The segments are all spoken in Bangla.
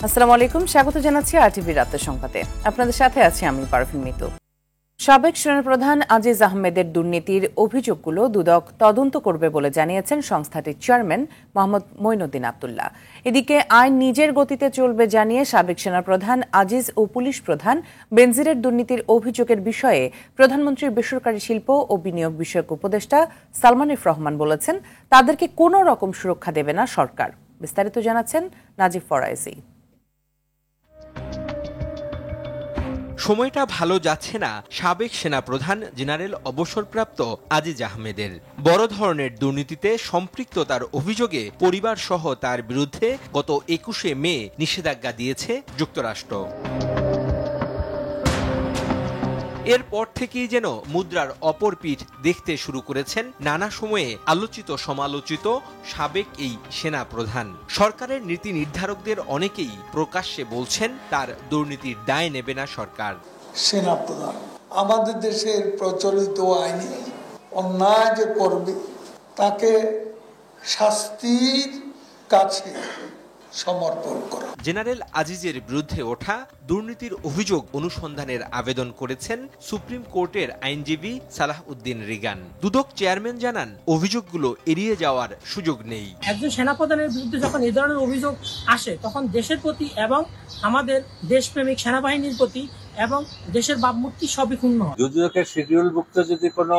আসসালামু আলাইকুম, স্বাগত জানাচ্ছি আরটিভি রাতের সংবাদে। আপনাদের সাথে আছি আমি পারভিন মিতু। সাবেক সেনাপ্রধান আজিজ আহমেদের দুর্নীতির অভিযোগগুলো দুদক তদন্ত করবে বলে জানিয়েছেন সংস্থাটির চেয়ারম্যান মোহাম্মদ মঈনুদ্দিন আব্দুল্লাহ। এদিকে আইন নিজের গতিতে চলবে জানিয়ে সাবেক সেনাপ্রধান আজিজ ও পুলিশ প্রধান বেনজিরের দুর্নীতির অভিযোগের বিষয়ে প্রধানমন্ত্রীর বেসরকারি শিল্প ও বিনিয়োগ বিষয়ক উপদেষ্টা সালমান এফ রহমান বলেছেন, তাদেরকে কোনো রকম সুরক্ষা দেবে না সরকার। বিস্তারিত জানাচ্ছেন নাজিব ফরাইজি। সময়টা ভালো যাচ্ছে না সাবেক সেনাপ্রধান জেনারেল অবসরপ্রাপ্ত আজিজ আহমেদের। বড় ধরনের দুর্নীতিতে সম্পৃক্ততার অভিযোগে পরিবার সহ তার বিরুদ্ধে গত 21শে মে নিষেধাজ্ঞা দিয়েছে যুক্তরাষ্ট্র। এরপর থেকেই যেন মুদ্রার অপর পিঠ দেখতে শুরু করেছেন নানা সময়ে আলোচিত সমালোচিত সাবেক এই সেনা প্রধান। সরকারের নীতি নির্ধারকদের অনেকেই প্রকাশ্যে বলছেন তার দুর্নীতির দায় নেবে না সরকার। সেনা প্রধান আমাদের দেশের প্রচলিত আইনে অন্যায় যে করবে তাকে শাস্তির কাছে সমর্পণ করা। জেনারেল আজিজের বিরুদ্ধে ওঠা দুর্নীতির অভিযোগ অনুসন্ধানের আবেদন করেছেন সুপ্রিম কোর্টের আইনজীবী সালাহ উদ্দিন রিগান। দুদক চেয়ারম্যান জানান, অভিযোগগুলো এড়িয়ে যাওয়ার সুযোগ নেই। একজন সেনাপ্রধানের বিরুদ্ধে যখন এই ধরনের অভিযোগ আসে, তখন দেশের প্রতি এবং আমাদের দেশপ্রেমিক সেনাবাহিনীর প্রতি এবং দেশের ভাবমূর্তি সবই ক্ষুণ্ণ হয়। দুদকের শিডিউলভুক্ত যদি কোনো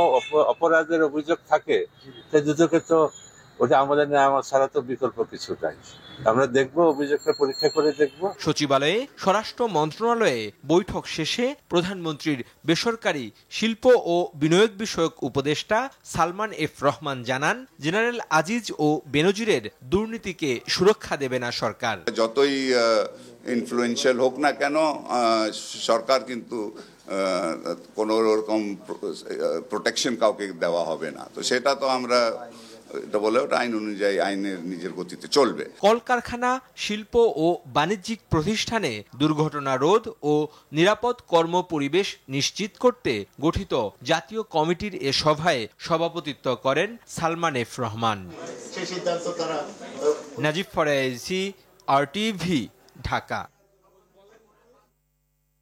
অপরাধের অভিযোগ থাকে, তাই দুদকে তো ওটা আমাদের নেওয়া ছাড়া তো বিকল্প কিছু নাই। আমরা দেখবো, অভিযোগটা পরীক্ষা করে দেখবো। সচিবালয়ে স্বরাষ্ট্র মন্ত্রণালয়ে বৈঠক শেষে প্রধানমন্ত্রীর বেসরকারি শিল্প ও বিনিয়োগ বিষয়ক উপদেষ্টা সালমান এফ রহমান জানান, জেনারেল আজিজ ও বেনজিরের দুর্নীতিকে সুরক্ষা দেবে না সরকার। যতই ইনফ্লুয়েন্সিয়াল হোক না কেন, সরকার কিন্তু কোনো রকম প্রোটেকশন কাউকে দেওয়া হবে না। তো সেটা তো আমরা এটা বলে, ওটা আইন অনুযায়ী আইনের নিজের গতিতে চলবে। কলকারখানা, শিল্প ও বাণিজ্যিক প্রতিষ্ঠানে দুর্ঘটনা রোধ ও নিরাপদ কর্ম পরিবেশ নিশ্চিত করতে গঠিত জাতীয় কমিটির এ সভায় সভাপতিত্ব করেন সালমান এফ রহমান। নাজিব ফরাইজি, আরটিভি, ঢাকা।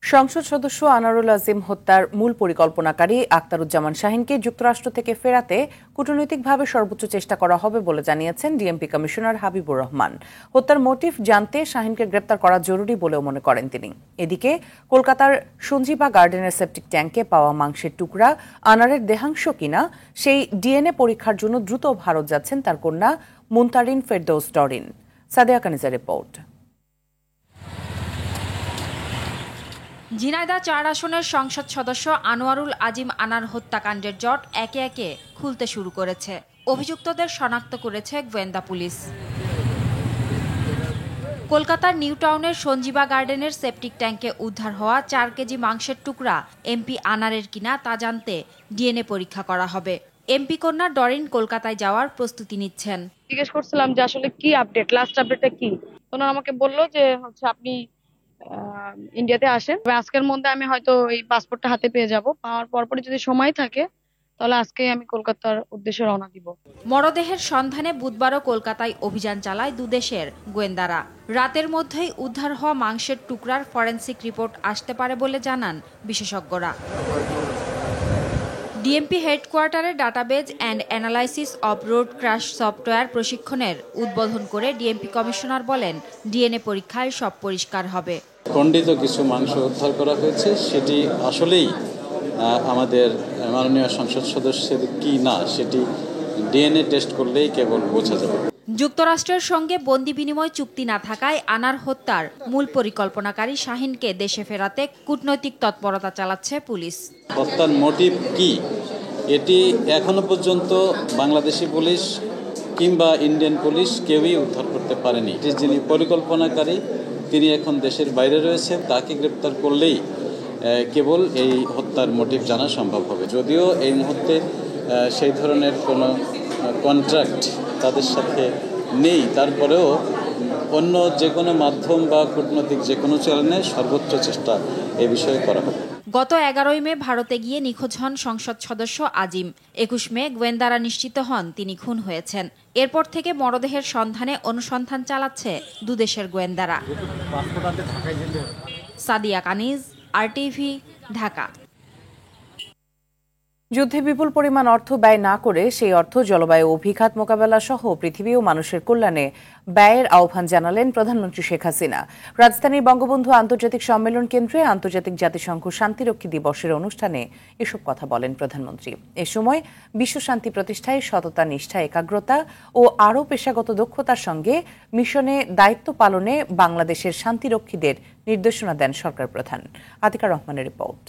সংসদ সদস্য আনারুল আজিম হত্যার মূল পরিকল্পনাকারী আখতারুজ্জামান শাহীনকে যুক্তরাষ্ট্র থেকে ফেরাতে কূটনৈতিকভাবে সর্বোচ্চ চেষ্টা করা হবে বলে জানিয়েছেন ডিএমপি কমিশনার হাবিবুর রহমান। হত্যার মোটিভ জানতে শাহীনকে গ্রেপ্তার করা জরুরি বলেও মনে করেন তিনি। এদিকে কলকাতার সঞ্জীবা গার্ডেনের সেপটিক ট্যাঙ্কে পাওয়া মাংসের টুকরা আনারের দেহাংশ কিনা সেই ডিএনএ পরীক্ষার জন্য দ্রুত ভারত যাচ্ছেন তার কন্যা মুনতারিন ফেরদৌস ডরিন। সাদিয়া কানিজা রিপোর্ট। ঝিনাইদহ ৪ আসনের সংসদ সদস্য আনোয়ারুল আজিম আনার হত্যাকাণ্ডের জট একে একে খুলতে শুরু করেছে। অভিযুক্তদের শনাক্ত করেছে গোয়েন্দা পুলিশ। কলকাতার নিউ টাউনের সঞ্জীবা গার্ডেনের সেপটিক ট্যাঙ্কে উদ্ধার হওয়া 4 কেজি মাংসের টুকরা এমপি আনারের কিনা তা জানতে ডিএনএ পরীক্ষা করা হবে। এমপি কন্যা ডরিন কলকাতায় যাওয়ার প্রস্তুতি নিচ্ছেন। জিজ্ঞেস করছিলাম যে আসলে কি আপডেট, লাস্ট আপডেটটা কি। ওনারা আমাকে বললো যে আপনি ইন্ডিয়াতে আসেন, আজকের মধ্যে আমি হয়তো এই পাসপোর্টটা হাতে পেয়ে যাব। পাওয়ার পরপরই যদি সময় থাকে তাহলে আজকে আমি কলকাতার উদ্দেশ্যে রওনা দিব। মরদেহের সন্ধানে বুধবারও কলকাতায় অভিযান চালায় দুদেশের গোয়েন্দারা। রাতের মধ্যেই উদ্ধার হওয়া মাংসের টুকরার ফরেনসিক রিপোর্ট আসতে পারে বলে জানান বিশেষজ্ঞরা। ডিএমপি হেডকোয়ার্টারে database and analysis of road crash software প্রশিক্ষণের উদ্বোধন করে ডিএমপি কমিশনার বলেন, ডিএনএ পরীক্ষায় সব পরিষ্কার হবে। খণ্ডিত কিছু মাংস উদ্ধার করা হয়েছে, সেটি আসলেই আমাদের মাননীয় সংসদ সদস্যের কি না সেটি ডিএনএ টেস্ট করলেই কেবল বোঝা যাবে। যুক্তরাষ্ট্রের সঙ্গে বন্দি বিনিময় চুক্তি না থাকায় আনার হত্যার মূল পরিকল্পনাকারী শাহীনকে দেশে ফেরাতে কূটনৈতিক তৎপরতা চালাচ্ছে পুলিশ। হত্যার মোটিভ কি, এটি এখনো পর্যন্ত বাংলাদেশি পুলিশ কিংবা ইন্ডিয়ান পুলিশ কেউই উদ্ধার করতে পারেনি। যিনি পরিকল্পনাকারী তিনি এখন দেশের বাইরে রয়েছেন, তাকে গ্রেপ্তার করলেই কেবল এই হত্যার মোটিভ জানা সম্ভব হবে। যদিও এই মুহূর্তে সেই ধরনের কোনো কন্ট্রাক্ট তাদের সাথে নেই, তারপরেও অন্য যে কোনো মাধ্যম বা কূটনৈতিক যে কোনো চ্যানেলে সর্বোচ্চ চেষ্টা এ বিষয়ে করা হবে। গত 11 মে ভারতে গিয়ে নিখোঁজ হন সংসদ সদস্য আজিম। 21 মে গোয়েন্দারা নিশ্চিত হন তিনি খুন হয়েছেন। এরপর থেকে মরদেহের সন্ধানে অনুসন্ধান চালাচ্ছে দুদেশের গোয়েন্দারা। সাদিয়া কানিজ, RTV, ঢাকা। যুদ্ধে বিপুল পরিমাণ অর্থ ব্যয় না করে সেই অর্থ জলবায়ু অভিঘাত মোকাবেলা সহ পৃথিবী ও মানুষের কল্যাণে ব্যয়ের আহ্বান জানালেন প্রধানমন্ত্রী শেখ হাসিনা। রাজধানীর বঙ্গবন্ধু আন্তর্জাতিক সম্মেলন কেন্দ্রে আন্তর্জাতিক জাতিসংঘ শান্তিরক্ষী দিবসের অনুষ্ঠানে এসব কথা বলেন প্রধানমন্ত্রী। এ সময় বিশ্ব শান্তি প্রতিষ্ঠায় সততা, নিষ্ঠা, একাগ্রতা ও আরও পেশাগত দক্ষতার সঙ্গে মিশনে দায়িত্ব পালনে বাংলাদেশের শান্তিরক্ষীদের নির্দেশনা দেন সরকার প্রধান। আতিকা রহমানের রিপোর্ট।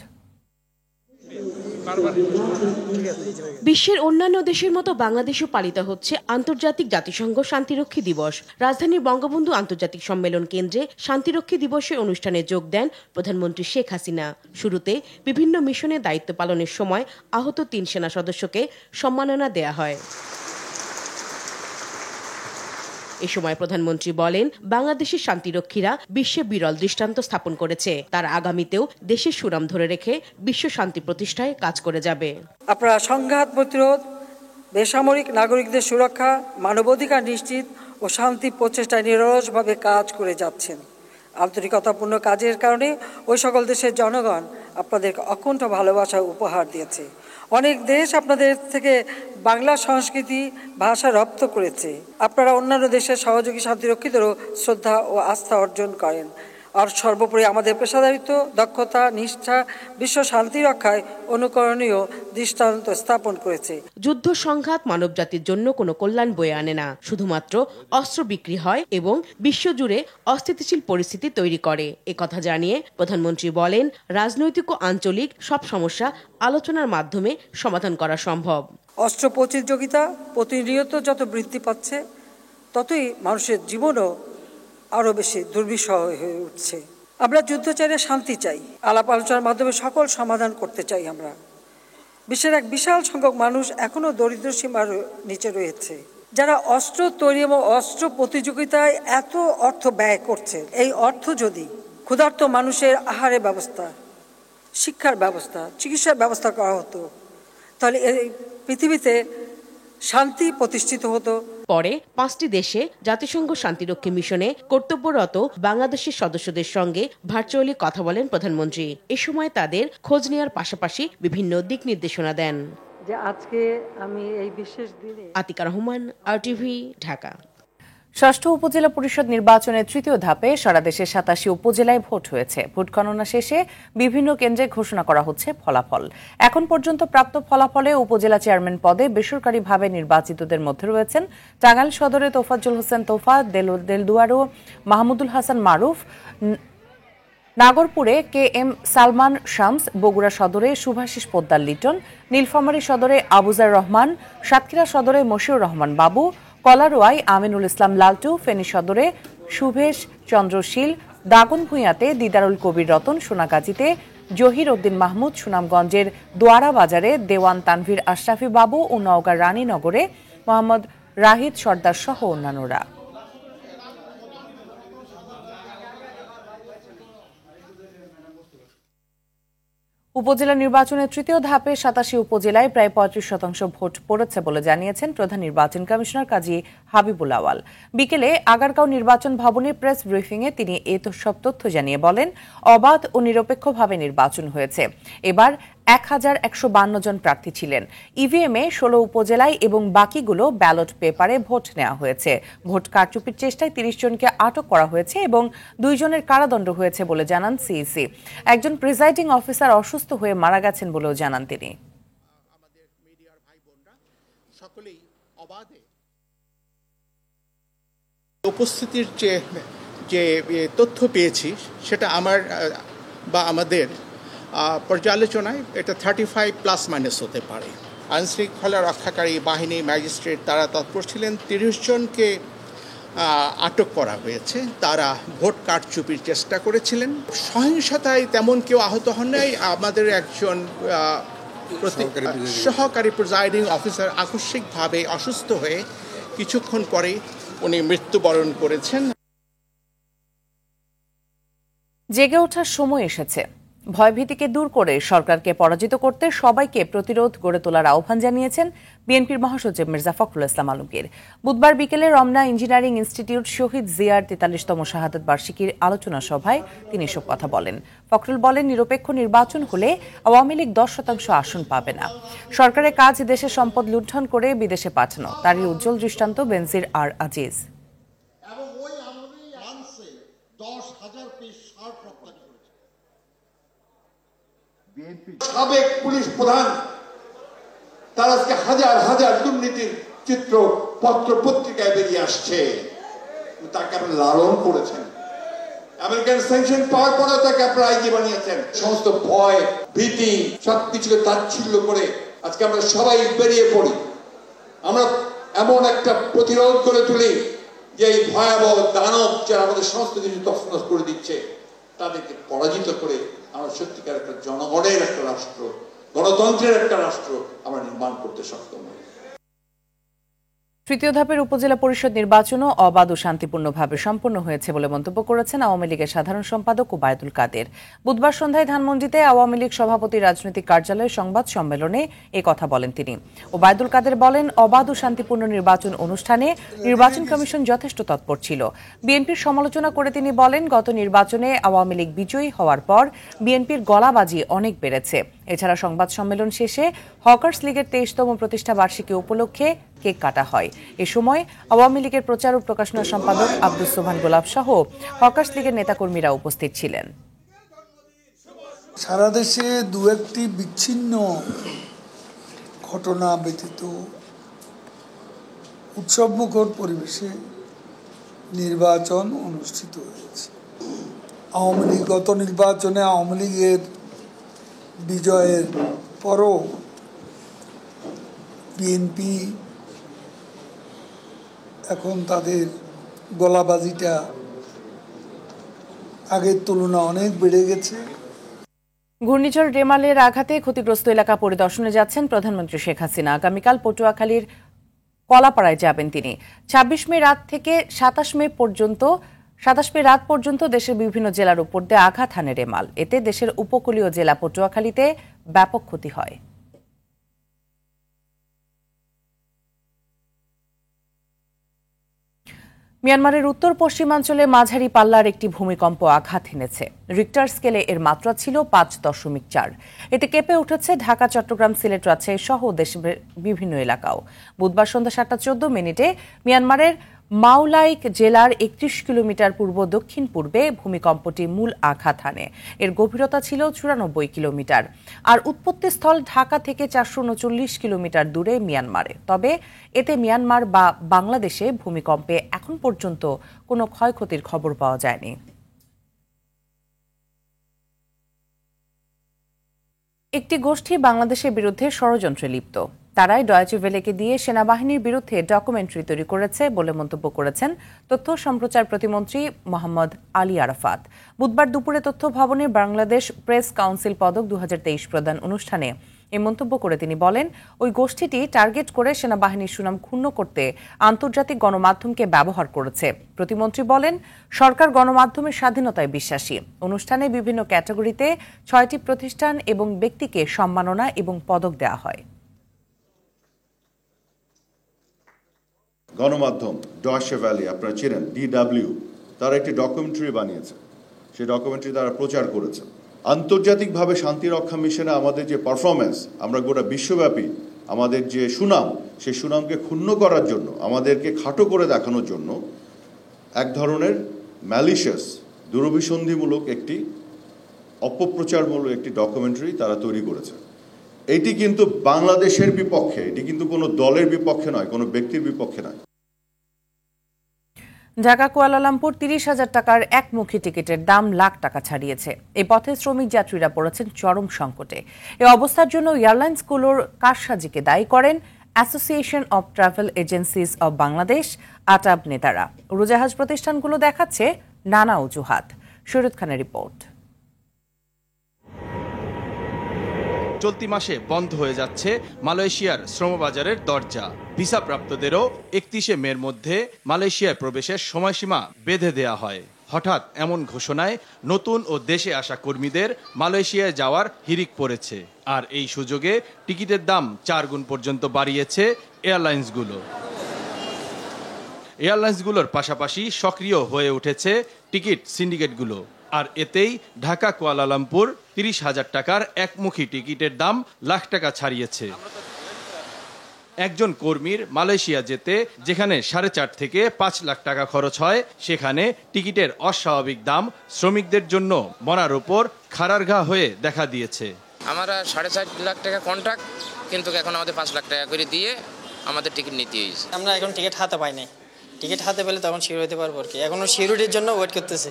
বিশ্বের অন্যান্য দেশের মতো বাংলাদেশেও পালিত হচ্ছে আন্তর্জাতিক জাতিসংঘ শান্তিরক্ষী দিবস। রাজধানীর বঙ্গবন্ধু আন্তর্জাতিক সম্মেলন কেন্দ্রে শান্তিরক্ষী দিবসের অনুষ্ঠানে যোগ দেন প্রধানমন্ত্রী শেখ হাসিনা। শুরুতে বিভিন্ন মিশনে দায়িত্ব পালনের সময় আহত 3 সেনা সদস্যকে সম্মাননা দেয়া হয়। এ সময় প্রধানমন্ত্রী বলেন, বাংলাদেশের শান্তিরক্ষীরা বিশ্বে বিরল দৃষ্টান্ত স্থাপন করেছে। তারা আগামীতেও দেশের সুনাম ধরে রেখে বিশ্ব শান্তি প্রতিষ্ঠায় কাজ করে যাবে। আপনারা সংঘাত প্রতিরোধ, বেসামরিক নাগরিকদের সুরক্ষা, মানবাধিকার নিশ্চিত ও শান্তি প্রচেষ্টায় নিরলসভাবে কাজ করে যাচ্ছেন। আন্তরিকতাপূর্ণ কাজের কারণে ওই সকল দেশের জনগণ আপনাদেরকে অকুণ্ঠ ভালোবাসা উপহার দিয়েছে। অনেক দেশ আপনাদের থেকে বাংলা সংস্কৃতি, ভাষা রপ্ত করেছে। আপনারা অন্যান্য দেশের সহযোগী শান্তিরক্ষীদেরও শ্রদ্ধা ও আস্থা অর্জন করেন। আর সর্বোপরি আমাদের পেশাদারিত্ব, দক্ষতা, নিষ্ঠা বিশ্ব শান্তি রক্ষায় অনুকরণীয় দৃষ্টান্ত স্থাপন করেছে। যুদ্ধ সংঘাত মানবজাতির জন্য কোনো কল্যাণ বয়ে আনে না, শুধুমাত্র অস্ত্র বিক্রি হয় এবং বিশ্বজুড়ে অস্থিতিশীল পরিস্থিতি তৈরি করে। একথা জানিয়ে প্রধানমন্ত্রী বলেন, রাজনৈতিক ও আঞ্চলিক সব সমস্যা আলোচনার মাধ্যমে সমাধান করা সম্ভব। অস্ত্র প্রতিযোগিতা প্রতিনিয়ত যত বৃদ্ধি পাচ্ছে, ততই মানুষের জীবনও আরও বেশি দুর্বিষহ হয়ে উঠছে। আমরা যুদ্ধ চাই না, শান্তি চাই। আলাপ আলোচনার মাধ্যমে সকল সমাধান করতে চাই। আমরা বিশ্বের এক বিশাল সংখ্যক মানুষ এখনও দরিদ্র সীমার নিচে রয়েছে, যারা অস্ত্র তৈরি এবং অস্ত্র প্রতিযোগিতায় এত অর্থ ব্যয় করছে। এই অর্থ যদি ক্ষুধার্ত মানুষের আহারের ব্যবস্থা, শিক্ষার ব্যবস্থা, চিকিৎসার ব্যবস্থা করা হতো, তাহলে এই পৃথিবীতে শান্তি প্রতিষ্ঠিত হতো। পরে 5টি দেশে জাতিসংঘ শান্তিরক্ষী মিশনে কর্তব্যরত বাংলাদেশের সদস্যদের সঙ্গে ভার্চুয়ালি কথা বলেন প্রধানমন্ত্রী। এ সময় তাদের খোঁজ নেওয়ার পাশাপাশি বিভিন্ন দিক নির্দেশনা দেন। যে আজকে আমি এই বিশেষ দিনে। আতিকা রহমান, RTV, ঢাকা। ষষ্ঠ উপজেলা পরিষদ নির্বাচনের তৃতীয় ধাপে সারা দেশে 87 উপজেলায় ভোট হয়েছে। ভোট গণনা শেষে বিভিন্ন কেন্দ্রে ঘোষণা করা হচ্ছে ফলাফল। এখন পর্যন্ত প্রাপ্ত ফলাফলে উপজেলা চেয়ারম্যান পদে বেসরকারিভাবে নির্বাচিতদের মধ্যে রয়েছেন টাঙ্গাইল সদরে তোফাজ্জল হোসেন তোফা, দেলদুয়ারো মাহমুদুল হাসান মারুফ, নাগরপুরে KM সালমান শামস, বগুড়া সদরে শুভাশিস পোদ্দার লিটন, নীলফামারী সদরে আবুজার রহমান, সাতক্ষীরা সদরে মশিউর রহমান বাবু, কলারোয়ায় আমিনুল ইসলাম লালটু, ফেনী সদরে শুভেশ চন্দ্রশীল, দাগনভূঞাতে দিদারুল কবির রতন, সোনাগাজীতে জহির উদ্দিন মাহমুদ, সুনামগঞ্জের দোয়ারা বাজারে দেওয়ান তানভীর আশরাফি বাবু ও নওগাঁর রানীনগরে মোহাম্মদ রাহিদ সর্দার সহ অন্যান্যরা। উপজেলা নির্বাচনের তৃতীয় ধাপে 87 উপজেলায় প্রায় 35% ভোট পড়েছে বলে জানিয়েছেন প্রধান নির্বাচন কমিশনার কাজী হাবিবুল আওয়াল। বিকেলে আগারগাঁও নির্বাচন ভবনে প্রেস ব্রিফিংয়ে তিনি সব তথ্য জানিয়ে বলেন, অবাধ ও নিরপেক্ষভাবে নির্বাচন হয়েছে। এবার 1152 জন প্রার্থী ছিলেন। ইভিএমে 16 উপজেলায় এবং বাকিগুলো ব্যালট পেপারে ভোট নেওয়া হয়েছে। ভোট কারচুপির চেষ্টায় 30 জনকে আটক করা হয়েছে এবং 2 জনের কারাদণ্ড হয়েছে বলে জানান সিইসি। একজন প্রিজাইডিং অফিসার অসুস্থ হয়ে মারা গেছেন বলেও জানান তিনি। আমাদের মিডিয়ার ভাই বোনরা সকলেই অবাধে উপস্থিতির যে তথ্য পেয়েছি, সেটা আমার বা আমাদের পর্যালোচনায় এটা 35± হতে পারে। আইনশৃঙ্খলা রক্ষাকারী বাহিনী, ম্যাজিস্ট্রেট তারা তৎপর ছিলেন। 30 জনকে আটক করা হয়েছে। তারা ভোট কারচুপির চেষ্টা করেছিলেন। সহিংসতায় তেমন কেউ আহত হন নাই। আমাদের একজন সহকারী প্রিজাইডিং অফিসার আকস্মিকভাবে অসুস্থ হয়ে কিছুক্ষণ পরে উনি মৃত্যুবরণ করেছেন। জেগে ওঠার সময় এসেছে। ভয়ভীতিকে দূর করে সরকারকে পরাজিত করতে সবাইকে প্রতিরোধ গড়ে তোলার আহ্বান জানিয়েছেন বিএনপির মহাসচিব মির্জা ফখরুল ইসলাম আলমগীর। বুধবার বিকেলে রমনা ইঞ্জিনিয়ারিং ইনস্টিটিউট শহীদ জিয়ার ৪৩তম শাহাদাত বার্ষিকীর আলোচনা সভায় তিনি এসব কথা বলেন। ফখরুল বলেন, নিরপেক্ষ নির্বাচন হলে আওয়ামী লীগ ১০% আসন পাবে না। সরকারের কাজ দেশের সম্পদ লুণ্ঠন করে বিদেশে পাঠানো। তারই উজ্জ্বল দৃষ্টান্ত বেনজির আর আজিজ। সাবেক পুলিশ প্রধান তার আজকে হাজার হাজার দুর্নীতির চিত্র পত্র পত্রিকায় বেরিয়ে আসছে। তাকে আপনি লালন করেছেন, আমেরিকান স্যাংশন পাওয়ার পরেও তাকে আপনারা আইজি বানিয়েছেন। সমস্ত ভয় ভীতি সবকিছুকে তাচ্ছিল্য করে আজকে আমরা সবাই বেরিয়ে পড়ি। আমরা এমন একটা প্রতিরোধ করে তুলি যে এই ভয়াবহ দানব যারা আমাদের সমস্ত কিছু তছনছ করে দিচ্ছে তাদেরকে পরাজিত করে আমরা সত্যিকার একটা জনগণের একটা রাষ্ট্র, গণতন্ত্রের একটা রাষ্ট্র আমরা নির্মাণ করতে সক্ষম হই। তৃতীয় ধাপের উপজেলা পরিষদ নির্বাচনও অবাধ ও শান্তিপূর্ণভাবে সম্পন্ন হয়েছে বলে মন্তব্য করেছেন আওয়ামী লীগের সাধারণ সম্পাদক ওবায়দুল কাদের। বুধবার সন্ধ্যায় ধানমন্ডিতে আওয়ামী লীগ সভাপতি রাজনৈতিক কার্যালয়ে সংবাদ সম্মেলনে এ কথা বলেন তিনি। ওবায়দুল কাদের বলেন, অবাধ ও শান্তিপূর্ণ নির্বাচন অনুষ্ঠানে নির্বাচন কমিশন যথেষ্ট তৎপর ছিল। বিএনপির সমালোচনা করে তিনি বলেন, গত নির্বাচনে আওয়ামী লীগ বিজয়ী হওয়ার পর বিএনপির গলাবাজি অনেক বেড়েছে। এছাড়া সংবাদ সম্মেলন শেষে হকার্স লীগের ২৩তম প্রতিষ্ঠা বার্ষিকী উপলক্ষে কেক কাটা হয়। এ সময় আওয়ামী লীগের প্রচার ও প্রকাশনা সম্পাদক আব্দুস সোবহান গোলাপ সহ হকার্স লীগের নেতাকর্মীরা উপস্থিত ছিলেন। সারা দেশে দু একটি বিচ্ছিন্ন ঘটনা ব্যতীত উৎসবমুখর পরিবেশে নির্বাচন অনুষ্ঠিত হয়েছে। আওয়ামী লীগ গত নির্বাচনে আওয়ামী লীগের বিজয়ের পরও বিএনপি এখন তাদের গলাবাজিটা আগের তুলনায় অনেক বেড়ে গেছে। ঘূর্ণিঝড় রেমালের আঘাতে ক্ষতিগ্রস্ত এলাকা পরিদর্শনে যাচ্ছেন প্রধানমন্ত্রী শেখ হাসিনা। আগামীকাল পটুয়াখালীর কলাপাড়ায় যাবেন তিনি। ২৬ মে রাত থেকে ২৭ মে রাত পর্যন্ত দেশের বিভিন্ন জেলার উপর দিয়ে আঘাত হানে রেমাল। এতে দেশের উপকূলীয় জেলা পটুয়াখালীতে ব্যাপক ক্ষতি হয়। মিয়ানমারের উত্তর পশ্চিমাঞ্চলে মাঝারি পাল্লার একটি ভূমিকম্প আঘাত হেনেছে। রিক্টার স্কেলে এর মাত্রা ছিল ৫.৪। এতে কেঁপে উঠেছে ঢাকা, চট্টগ্রাম, সিলেট, রাজশাহী সহ দেশের বিভিন্ন এলাকাও। বুধবার সন্ধ্যা ৭টা ১৪ মিয়ানমারের মাওলাইক জেলার ৩১ কিলোমিটার পূর্ব দক্ষিণ পূর্বে ভূমিকম্পটি মূল আঘাত হানে। এর গভীরতা ছিল ৯৪ কিলোমিটার। আর উৎপত্তিস্থল ঢাকা থেকে ৪৩৯ কিলোমিটার দূরে মিয়ানমারে। তবে এতে মিয়ানমার বা বাংলাদেশে ভূমিকম্পে এখন পর্যন্ত কোনো ক্ষয়ক্ষতির খবর পাওয়া যায়নি। একটি গোষ্ঠী বাংলাদেশের বিরুদ্ধে ষড়যন্ত্রে লিপ্ত। তারাই ডয়েচে ভেলেকে দিয়ে সেনাবাহিনীর বিরুদ্ধে ডকুমেন্টারি তৈরি করেছে বলে মন্তব্য করেছেন তথ্য সম্প্রচার প্রতিমন্ত্রী মোহাম্মদ আলী আরাফাত। বুধবার দুপুরে তথ্য ভবনে বাংলাদেশ প্রেস কাউন্সিল পদক ২০২৩ প্রদান অনুষ্ঠানে এই মন্তব্য করে তিনি বলেন, ওই গোষ্ঠীটি টার্গেট করে সেনাবাহিনীর সুনাম ক্ষুণ্ণ করতে আন্তর্জাতিক গণমাধ্যমকে ব্যবহার করেছে। প্রতিমন্ত্রী বলেন, সরকার গণমাধ্যমের স্বাধীনতায় বিশ্বাসী। অনুষ্ঠানে বিভিন্ন ক্যাটাগরিতে ৬টি প্রতিষ্ঠান এবং ব্যক্তিকে সম্মাননা এবং পদক দেওয়া হয়। গণমাধ্যম ডয়েচে ভেলে আপনারা চেনেন, DW, তারা একটি ডকুমেন্টারি বানিয়েছে। সেই ডকুমেন্টারি তারা প্রচার করেছে। আন্তর্জাতিকভাবে শান্তিরক্ষা মিশনে আমাদের যে পারফরমেন্স, আমরা গোটা বিশ্বব্যাপী আমাদের যে সুনাম, সেই সুনামকে ক্ষুণ্ণ করার জন্য, আমাদেরকে খাটো করে দেখানোর জন্য এক ধরনের ম্যালিশিয়াস, দুরভিসন্ধিমূলক একটি অপপ্রচারমূলক একটি ডকুমেন্টারি তারা তৈরি করেছে। এটি কিন্তু বাংলাদেশের বিপক্ষে, এটি কিন্তু কোনো দলের বিপক্ষে নয়, কোনো ব্যক্তির বিপক্ষে নয়। ঢাকা কুয়ালালামপুর ৩০,০০০ টাকার একমুখী টিকিটের দাম লাখ টাকা ছাড়িয়েছে। এই পথে শ্রমিক যাত্রীরা পড়েছেন চরম সংকটে। এ অবস্থার জন্য এয়ারলাইন্সগুলোর কারসাজিকে দায়ী করেন association of travel agencies of Bangladesh, ATAB নেতারা। উড়োজাহাজ প্রতিষ্ঠানগুলো দেখাচ্ছে নানা অজুহাত। শরীদ খানের রিপোর্ট। চলতি মাসে বন্ধ হয়ে যাচ্ছে মালয়েশিয়ার শ্রমবাজারের দরজা। ভিসাপ্রাপ্তদেরও ৩১ মের মধ্যে মালয়েশিয়ায় প্রবেশের সময়সীমা বেঁধে দেয়া হয়। হঠাৎ এমন ঘোষণায় নতুন ও দেশে আসা কর্মীদের মালয়েশিয়ায় যাওয়ার হিড়িক পড়েছে। আর এই সুযোগে টিকিটের দাম 4 গুণ পর্যন্ত বাড়িয়েছে এয়ারলাইন্সগুলোর পাশাপাশি সক্রিয় হয়ে উঠেছে টিকিট সিন্ডিকেটগুলো। আর এতেই ঢাকা কুয়ালালামপুর 30,000 টাকার একমুখী টিকিটের দাম লাখ টাকা ছাড়িয়েছে। একজন কর্মীর মালয়েশিয়া যেতে যেখানে 4.5 থেকে 5 লাখ টাকা খরচ হয়, সেখানে টিকিটের অস্বাভাবিক দাম শ্রমিকদের জন্য মরার উপর খাড়ার ঘা হয়ে দেখা দিয়েছে। আমরা 4.5 লাখ টাকা কন্ট্রাক্ট, কিন্তু এখন আমাদের 5 লাখ টাকা করে দিয়ে আমাদের টিকিট নিতে হয়েছে। আমরা এখন টিকিট হাতে পাই নাই, টিকিট হাতে পেলে তখন শিওর হতে পারবো আর কি। এখনো সিকিউরিটির জন্য ওয়েট করতেছে।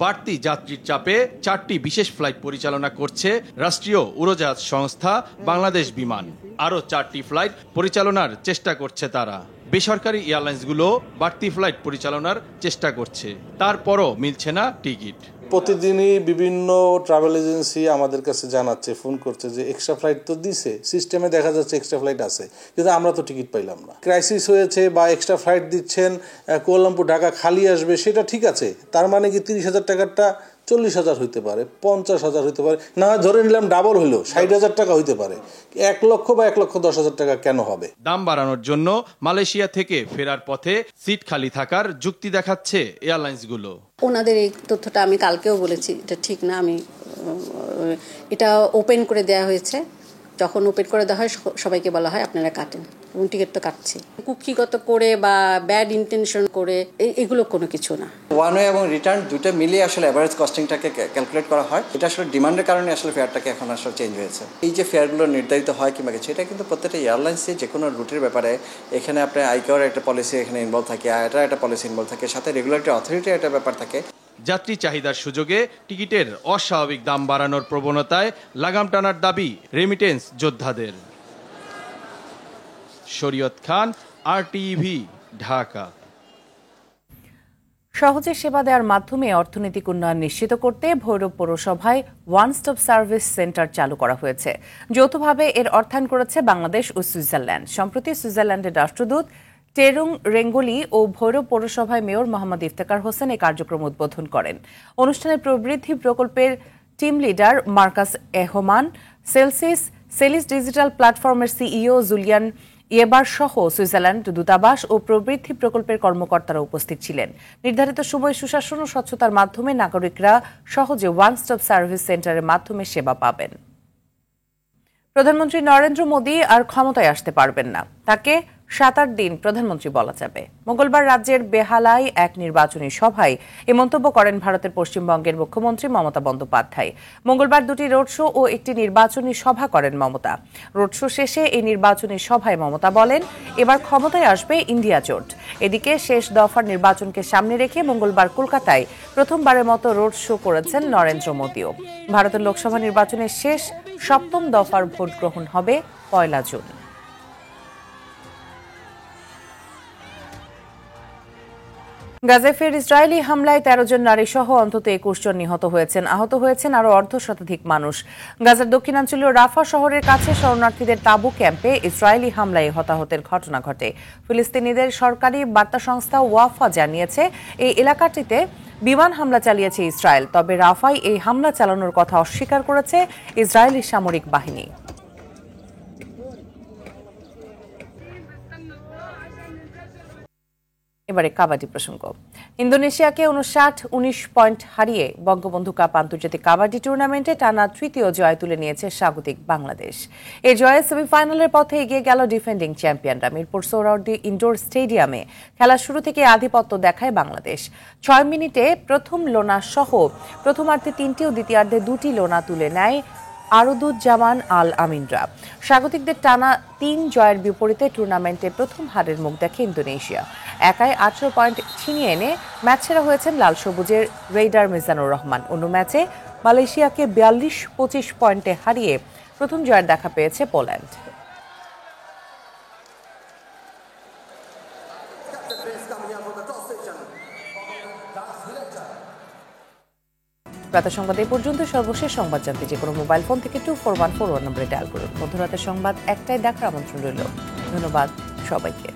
বাড়তি যাত্রীর চাপে 4টি বিশেষ ফ্লাইট পরিচালনা করছে রাষ্ট্রীয় উড়োজাহাজ সংস্থা বাংলাদেশ বিমান। আরও 4টি ফ্লাইট পরিচালনার চেষ্টা করছে তারা। বেসরকারি এয়ারলাইন্সগুলো বাড়তি ফ্লাইট পরিচালনার চেষ্টা করছে, তারপরও মিলছে না টিকিট। প্রতিদিনই বিভিন্ন ট্রাভেল এজেন্সি আমাদের কাছে জানাচ্ছে, ফোন করছে যে এক্সট্রা ফ্লাইট তো দিছে, সিস্টেমে দেখা যাচ্ছে এক্সট্রা ফ্লাইট আছে, কিন্তু আমরা তো টিকিট পাইলাম না। ক্রাইসিস হয়েছে বা এক্সট্রা ফ্লাইট দিচ্ছেন, কুয়ালালামপুর ঢাকা খালি আসবে, সেটা ঠিক আছে। তার মানে কি 30,000 টাকারটা 40,000 হইতে পারে, 50,000 হইতে পারে, না ধরে নিলাম ডাবল হইলো 60,000 টাকা হইতে পারে। 1 লক্ষ বা 1,10,000 টাকা কেন হবে? দাম বাড়ানোর জন্য মালয়েশিয়া থেকে ফেরার পথে সিট খালি থাকার যুক্তি দেখাচ্ছে এয়ারলাইন্সগুলো। ওনাদের এই তথ্যটা আমি কালকেও বলেছি, এটা ঠিক না। এটা ওপেন করে দেওয়া হয়েছে। যখন ওপেন করে দেওয়া হয় সবাইকে বলা হয় আপনারা কাটেন, এবং টিকিট তো কাটছি। কুক্ষিগত করে বা ব্যাড ইন্টেনশন করে এগুলো কোনো কিছু না। ওয়ান ওয়ে এবং রিটার্ন দুটো মিলিয়ে আসলে অ্যাভারেজ কস্টিংটাকে ক্যালকুলেট করা হয়। এটা আসলে ডিমান্ডের কারণে আসলে ফেয়ারটাকে এখন আসলে চেঞ্জ হয়েছে। এই যে ফেয়ারগুলো নির্ধারিত হয় কিংবা কিছু, এটা কিন্তু প্রত্যেকটা এয়ারলাইন্সে যে কোনো রুটের ব্যাপারে এখানে আপনার আইকাওর একটা পলিসি এখানে ইনভলভ থাকে, আয়াটার একটা পলিসি ইনভলভ থাকে, সাথে রেগুলেটরি অথরিটির একটা ব্যাপার থাকে। যাত্রী চাহিদার সুযোগে টিকিটের অস্বাভাবিক দাম বাড়ানোর প্রবণতায় লাগাম টানার দাবি রেমিটেন্স যোদ্ধাদের। শরীয়ত খান, RTV, ঢাকা। সহজে সেবা দেওয়ার মাধ্যমে অর্থনৈতিক উন্নয়ন নিশ্চিত করতে ভৈরব পৌরসভায় ওয়ান স্টপ সার্ভিস সেন্টার চালু করা হয়েছে। যৌথভাবে এর অর্থায়ন করেছে বাংলাদেশ ও সুইজারল্যান্ড। সম্প্রতি সুইজারল্যান্ডের রাষ্ট্রদূত টেরুং রেঙ্গোলি ও ভৈরব পৌরসভায় মেয়র মোহাম্মদ ইফতেখার হোসেন এই কার্যক্রম উদ্বোধন করেন। অনুষ্ঠানে প্রবৃদ্ধি প্রকল্পের টিম লিডার মার্কাস এহমান, সেলিস ডিজিটাল প্ল্যাটফর্মের সিইও জুলিয়ান ইয়েবার সহ সুইজারল্যান্ড দূতাবাস ও প্রবৃদ্ধি প্রকল্পের কর্মকর্তারা উপস্থিত ছিলেন। নির্ধারিত সময় সুশাসন ও স্বচ্ছতার মাধ্যমে নাগরিকরা সহজে ওয়ান স্টপ সার্ভিস সেন্টারের মাধ্যমে সেবা পাবেন। প্রধানমন্ত্রী নরেন্দ্র মোদী আর ক্ষমতায় আসতে পারবেন না, তাকে 7-8 দিন প্রধানমন্ত্রী বলা যাবে। মঙ্গলবার রাজ্যের বেহালায় এক নির্বাচনী সভায় এ মন্তব্য করেন ভারতের পশ্চিমবঙ্গের মুখ্যমন্ত্রী মমতা বন্দ্যোপাধ্যায়। মঙ্গলবার 2টি রোড শো ও একটি নির্বাচনী সভা করেন মমতা। রোড শো শেষে এই নির্বাচনী সভায় মমতা বলেন, এবার ক্ষমতায় আসবে ইন্ডিয়া জোট। এদিকে শেষ দফার নির্বাচনকে সামনে রেখে মঙ্গলবার কলকাতায় প্রথমবারের মতো রোড শো করেছেন নরেন্দ্র মোদীও। ভারতের লোকসভা নির্বাচনের শেষ 7ম দফার ভোট গ্রহণ হবে 1 জুন। গাজায় ফের ইসরায়েলি হামলায় 13 জন নারী সহ অন্তত 21 জন নিহত হয়েছেন। আহত হয়েছেন আরও অর্ধশতাধিক মানুষ। গাজার দক্ষিণাঞ্চলীয় রাফা শহরের কাছে শরণার্থীদের তাঁবু ক্যাম্পে ইসরায়েলি হামলায় হতাহতের ঘটনা ঘটে। ফিলিস্তিনিদের সরকারি বার্তা সংস্থা ওয়াফা জানিয়েছে, এই এলাকাটিতে বিমান হামলা চালিয়েছে ইসরায়েল। তবে রাফায় এই হামলা চালানোর কথা অস্বীকার করেছে ইসরায়েলি সামরিক বাহিনী। এবারে কাবাডি প্রসঙ্গ। ইন্দোনেশিয়াকে 59-19 পয়েন্ট হারিয়ে বঙ্গবন্ধু কাপ আন্তর্জাতিক কাবাডি টুর্নামেন্টে টানা 3য় জয় তুলে নিয়েছে স্বাগতিক বাংলাদেশ। এই জয়ে সেমিফাইনালের পথে এগিয়ে গেল ডিফেন্ডিং চ্যাম্পিয়নরা। মিরপুর সোহরাওয়ার্দী ইনডোর স্টেডিয়ামে খেলার শুরু থেকে আধিপত্য দেখায় বাংলাদেশ। 6 মিনিটে প্রথম লোনা সহ প্রথমার্ধে 3টি ও দ্বিতীয়ার্ধে 2টি লোনা তুলে নেয় আরুদুজ্জামান আল আমিনরা। স্বাগতিকদের টানা 3 জয়ের বিপরীতে টুর্নামেন্টে প্রথম হারের মুখ দেখে ইন্দোনেশিয়া। একাই 18 পয়েন্ট ছিনিয়ে এনে ম্যাচ সেরা হয়েছেন লাল সবুজের রেইডার মিজানুর রহমান। অন্য ম্যাচে মালয়েশিয়াকে 42-25 পয়েন্টে হারিয়ে প্রথম জয়ের দেখা পেয়েছে পোল্যান্ড। রাতের সংবাদ এই পর্যন্ত। সর্বশেষ সংবাদ জানতে যে কোনো মোবাইল ফোন থেকে 2414 নম্বরে ডায়াল করুন। মধ্যরাতের সংবাদ 1টায় দেখার আমন্ত্রণ রইল। ধন্যবাদ সবাইকে।